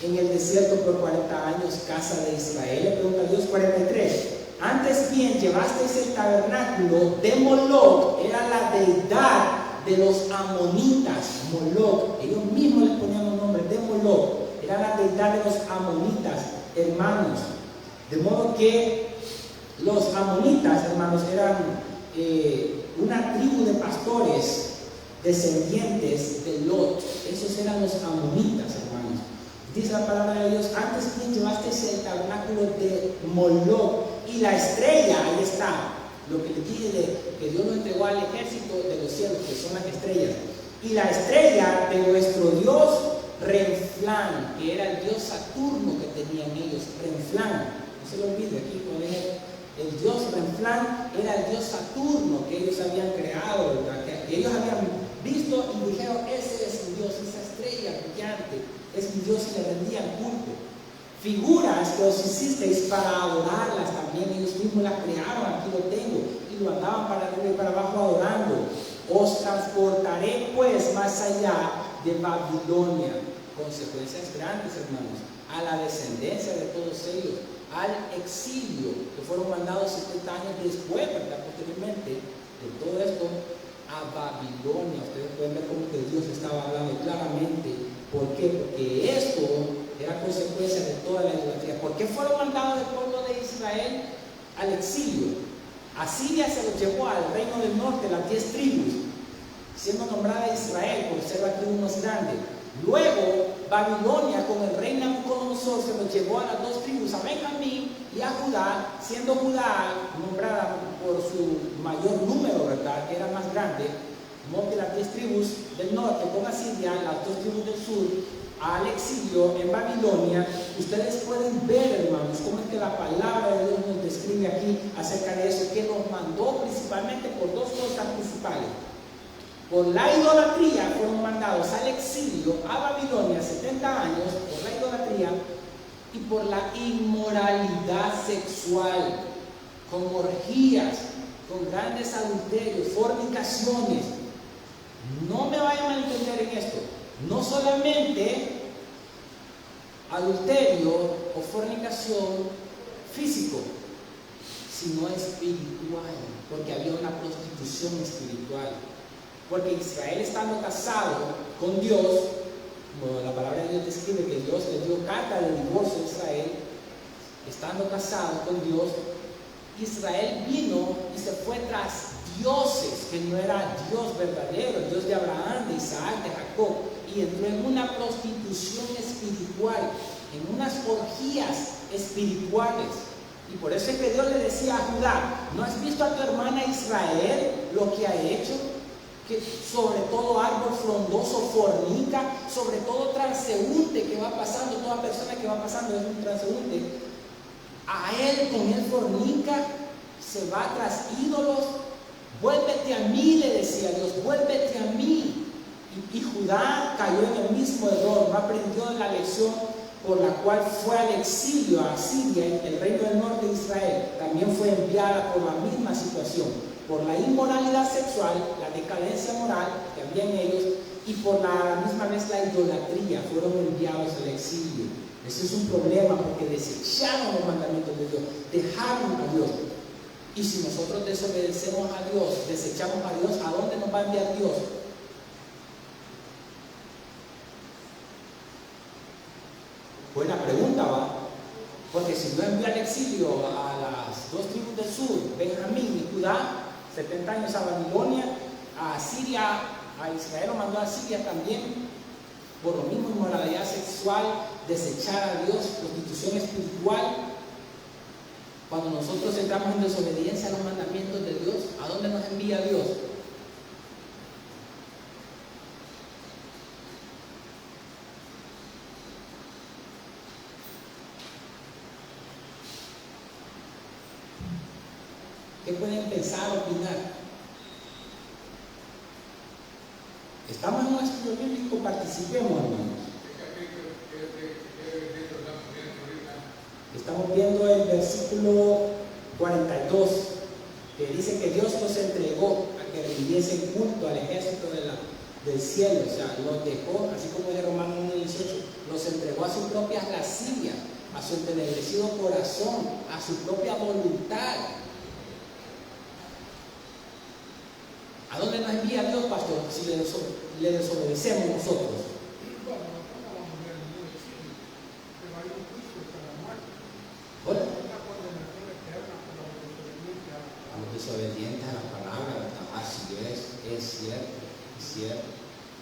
en el desierto por 40 años, casa de Israel? Le pregunta Dios. 43. Antes bien llevasteis el tabernáculo de Moloc, era la deidad de los amonitas. Moloc, ellos mismos les ponían los nombres de Moloc, era la deidad de los amonitas, hermanos. De modo que los amonitas, hermanos, eran una tribu de pastores descendientes de Lot. Esos eran los amonitas, hermanos. Dice la palabra de Dios: antes bien llevasteis el tabernáculo de Moloc y la estrella. Ahí está lo que le dije de que Dios nos entregó al ejército de los cielos, que son las estrellas. Y la estrella de vuestro Dios Renflán, que era el dios Saturno que tenían ellos. Renflán, no se lo olvide, aquí poner el dios Renflán, era el dios Saturno que ellos habían creado, ¿verdad? Que ellos habían visto y dijeron: ese es mi Dios, esa estrella brillante es mi Dios, y le rendían culto. Figuras que os hicisteis para adorarlas también, ellos mismos las crearon. Aquí lo tengo, y lo andaban para arriba y para abajo adorando. Os transportaré pues más allá de Babilonia. Consecuencias grandes, hermanos, a la descendencia de todos ellos, al exilio, que fueron mandados 70 años después, ¿verdad? Posteriormente de todo esto, a Babilonia. Ustedes pueden ver cómo que Dios estaba hablando claramente. ¿Por qué? Porque esto era consecuencia de toda la idolatría. ¿Por qué fueron mandados del pueblo de Israel al exilio? Asiria se los llevó al reino del norte, las 10 tribus, siendo nombrada Israel por ser la tribu más grande. Luego Babilonia con el rey Nabucodonosor se los llevó a las 2 tribus, a Benjamín y a Judá, siendo Judá nombrada por su mayor número, ¿verdad?, que era más grande. Monte las 10 tribus del norte con Asiria, las 2 tribus del sur al exilio en Babilonia. Ustedes pueden ver, hermanos, cómo es que la palabra de Dios nos describe aquí acerca de eso, que nos mandó principalmente por 2 cosas principales. Por la idolatría fueron mandados al exilio a Babilonia 70 años, por la idolatría, y por la inmoralidad sexual, con orgías, con grandes adulterios, fornicaciones. No me vayan a malentender en esto. No solamente adulterio o fornicación físico, sino espiritual, porque había una prostitución espiritual. Porque Israel, estando casado con Dios, como la palabra de Dios describe que Dios le dio carta de divorcio a Israel, estando casado con Dios, Israel vino y se fue tras dioses que no era Dios verdadero, el Dios de Abraham, de Isaac, de Jacob, y entró en una prostitución espiritual, en unas orgías espirituales. Y por eso es que Dios le decía a Judá: ¿no has visto a tu hermana Israel lo que ha hecho? Que sobre todo árbol frondoso fornica, sobre todo transeúnte que va pasando, toda persona que va pasando es un transeúnte. A él, con él fornica, se va tras ídolos. Vuélvete a mí, le decía Dios, vuélvete a mí. Y Judá cayó en el mismo error, no aprendió la lección por la cual fue al exilio a Asiria, el reino del norte de Israel. También fue enviada por la misma situación, por la inmoralidad sexual, la decadencia moral que había en ellos, y por la misma vez la idolatría. Fueron enviados al exilio. Ese es un problema, porque desecharon los mandamientos de Dios, dejaron a Dios. Y si nosotros desobedecemos a Dios, desechamos a Dios, ¿a dónde nos va a enviar Dios? Buena pregunta, ¿va? Porque si Dios envió al exilio a las dos tribus del sur, Benjamín y Judá, 70 años a Babilonia, a Siria, a Israel lo mandó a Siria también, por lo mismo, inmoralidad sexual, desechar a Dios, prostitución espiritual. Cuando nosotros entramos en desobediencia a los mandamientos de Dios, ¿a dónde nos envía Dios? ¿Qué pueden pensar, opinar? Estamos en un estudio bíblico, participemos, hermanos. Estamos viendo el versículo 42, que dice que Dios los entregó a que rindiesen culto al ejército del cielo. O sea, los dejó, así como de Romanos 1:18, los entregó a sus propias lascivias, a su entenebrecido corazón, a su propia voluntad. ¿A dónde nos envía Dios, pastor, si le desobedecemos nosotros? Bueno, a los desobedientes a la palabra, así es cierto,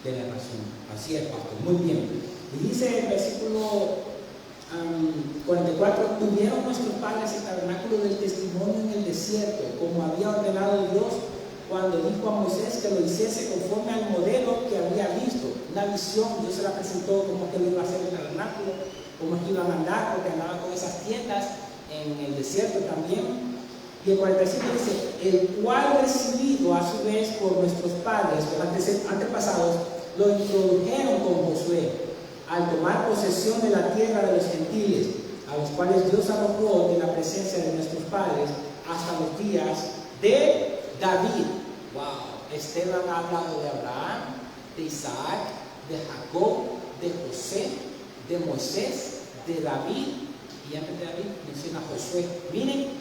tiene razón, así es, pastor, muy bien. Y dice el versículo 44, tuvieron nuestros padres el tabernáculo del testimonio en el desierto, como había ordenado Dios cuando dijo a Moisés que lo hiciese conforme al modelo que había visto. Una visión, Dios se la presentó como que lo iba a hacer el tabernáculo, cómo es que iban a andar, porque andaban con esas tiendas en el desierto también. Y el 45 dice, el cual recibido a su vez por nuestros padres, los antepasados, lo introdujeron con Josué, al tomar posesión de la tierra de los gentiles, a los cuales Dios arrojó de la presencia de nuestros padres hasta los días de David. Wow, Esteban ha hablado de Abraham, de Isaac, de Jacob, de José, de Moisés, de David, y antes de David menciona a Josué. Miren,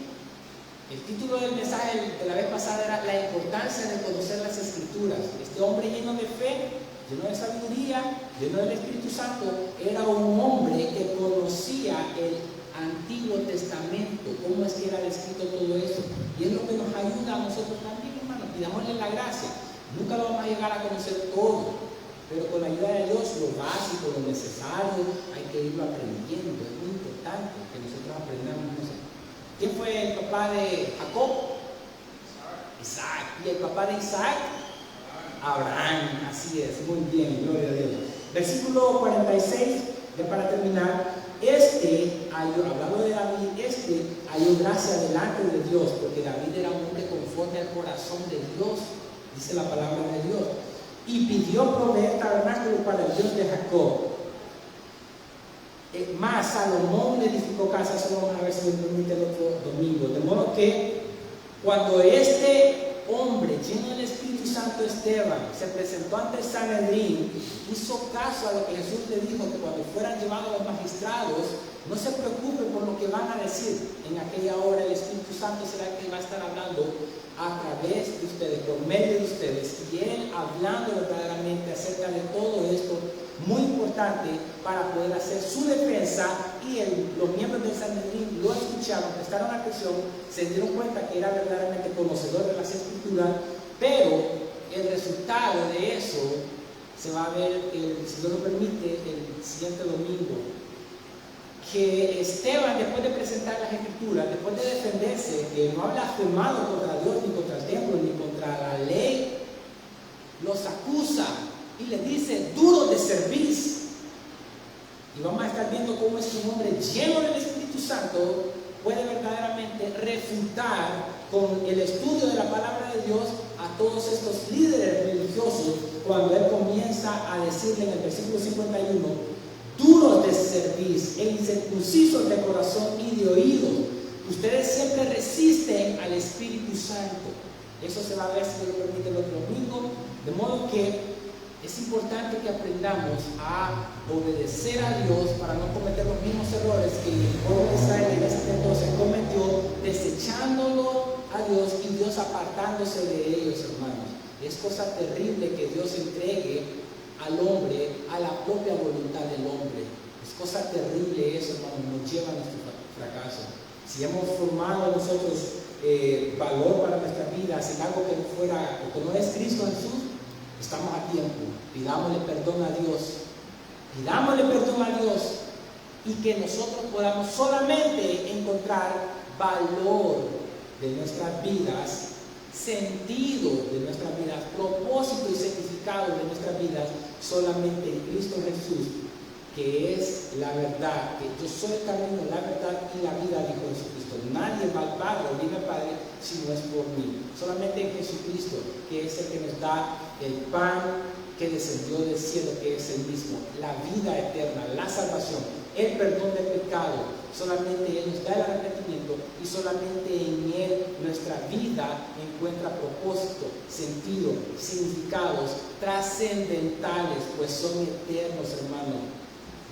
el título del mensaje de la vez pasada era la importancia de conocer las Escrituras. Este hombre lleno de fe, lleno de sabiduría, lleno del Espíritu Santo, era un hombre que conocía el Antiguo Testamento, cómo es que era escrito todo eso. Y es lo que nos ayuda a nosotros también, hermanos. Pidámosle la gracia. Nunca lo vamos a llegar a conocer todo, pero con la ayuda de Dios, lo básico, lo necesario, hay que irlo aprendiendo. Es muy importante que nosotros aprendamos. ¿Quién fue el papá de Jacob? Isaac. ¿Y el papá de Isaac? Abraham. Así es, muy bien, gloria a Dios. Versículo 46, ya para terminar. Hablando de David, halló gracia delante de Dios, porque David era un hombre conforme al corazón de Dios, dice la palabra de Dios, y pidió proveer tabernáculo para el Dios de Jacob. Más Salomón le edificó casa. Eso vamos a ver si me permite el otro domingo. De modo que cuando este hombre lleno del Espíritu Santo, Esteban, se presentó ante el Sanedrín, hizo caso a lo que Jesús le dijo, que cuando fueran llevados a los magistrados, no se preocupe por lo que van a decir. En aquella hora el Espíritu Santo será el que va a estar hablando a través de ustedes, por medio de ustedes, y Él hablando verdaderamente acerca de todo esto, muy importante para poder hacer su defensa. Y los miembros del Sanedrín lo escucharon, prestaron atención, se dieron cuenta que era verdaderamente conocedor de las Escrituras, pero el resultado de eso se va a ver, si Dios lo permite, el siguiente domingo. Que Esteban, después de presentar las Escrituras, después de defenderse, que no ha blasfemado contra Dios, ni contra el templo, ni contra la ley, los acusa y les dice: duros de cerviz. Y vamos a estar viendo cómo es un hombre lleno del Espíritu Santo puede verdaderamente refutar con el estudio de la palabra de Dios a todos estos líderes religiosos, cuando él comienza a decirle en el versículo 51: duros de cerviz e incircuncisos de corazón y de oído, ustedes siempre resisten al Espíritu Santo. Eso se va a ver, si Dios lo permite, el otro domingo. De modo que es importante que aprendamos a obedecer a Dios para no cometer los mismos errores que el pueblo de Israel en ese entonces cometió, desechándolo a Dios y Dios apartándose de ellos, hermanos. Es cosa terrible que Dios entregue al hombre a la propia voluntad del hombre. Es cosa terrible eso, hermanos, nos lleva a nuestro fracaso. Si hemos formado nosotros valor para nuestra vida en algo que no fuera, o que no es Cristo Jesús, estamos a tiempo. Pidámosle perdón a Dios. Pidámosle perdón a Dios. Y que nosotros podamos solamente encontrar valor de nuestras vidas, sentido de nuestras vidas, propósito y significado de nuestras vidas, solamente en Cristo Jesús, que es la verdad, que yo soy el camino, la verdad y la vida, dijo Jesucristo. Nadie va al Padre o viene al Padre si no es por mí. Solamente en Jesucristo, que es el que nos da el pan que descendió del cielo, que es el mismo, la vida eterna, la salvación, el perdón del pecado. Solamente Él nos da el arrepentimiento y solamente en Él nuestra vida encuentra propósito, sentido, significados trascendentales, pues son eternos, hermanos.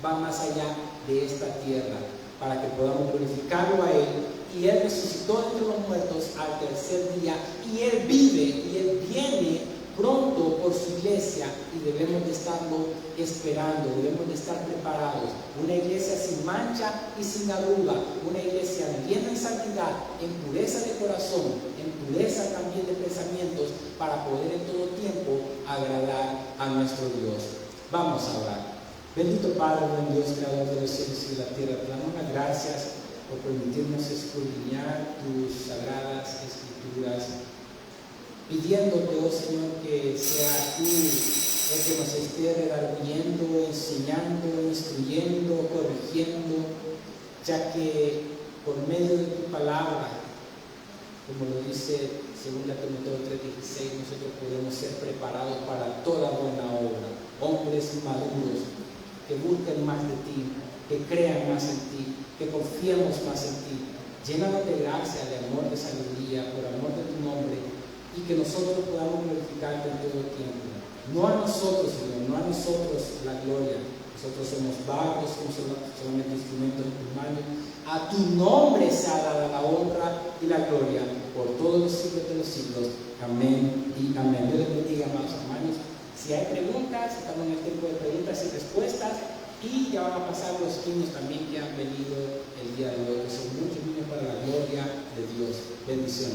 Va más allá de esta tierra, para que podamos glorificarlo a Él. Y Él resucitó entre los muertos al tercer día, y Él vive, y Él viene pronto por su iglesia, y debemos de estarlo esperando, debemos de estar preparados. Una iglesia sin mancha y sin arruga, una iglesia viviendo en santidad, en pureza de corazón, en pureza también de pensamientos, para poder en todo tiempo agradar a nuestro Dios. Vamos a orar. Bendito Padre, buen Dios, creador de los cielos y de la tierra, te damos las gracias por permitirnos escudriñar tus sagradas Escrituras, pidiéndote, oh Señor, que sea tú el que nos esté redarguyendo, enseñando, instruyendo, corrigiendo, ya que por medio de tu palabra, como lo dice 2 Timoteo 3:16, nosotros podemos ser preparados para toda buena obra. Hombres maduros que busquen más de ti, que crean más en ti, que confiemos más en ti. Llénanos de gracia, de amor, de sabiduría, por amor de tu nombre, y que nosotros podamos glorificarte en todo tiempo. No a nosotros, Señor, no a nosotros la gloria. Nosotros somos vagos, somos solamente instrumentos de tus manos. A tu nombre sea dada la honra y la gloria por todos los siglos de los siglos. Amén y amén. Dios les bendiga, amados hermanos. Si hay preguntas, estamos en el tiempo de preguntas y respuestas, y ya van a pasar los niños también que han venido el día de hoy, que son muchos niños para la gloria de Dios. Bendiciones.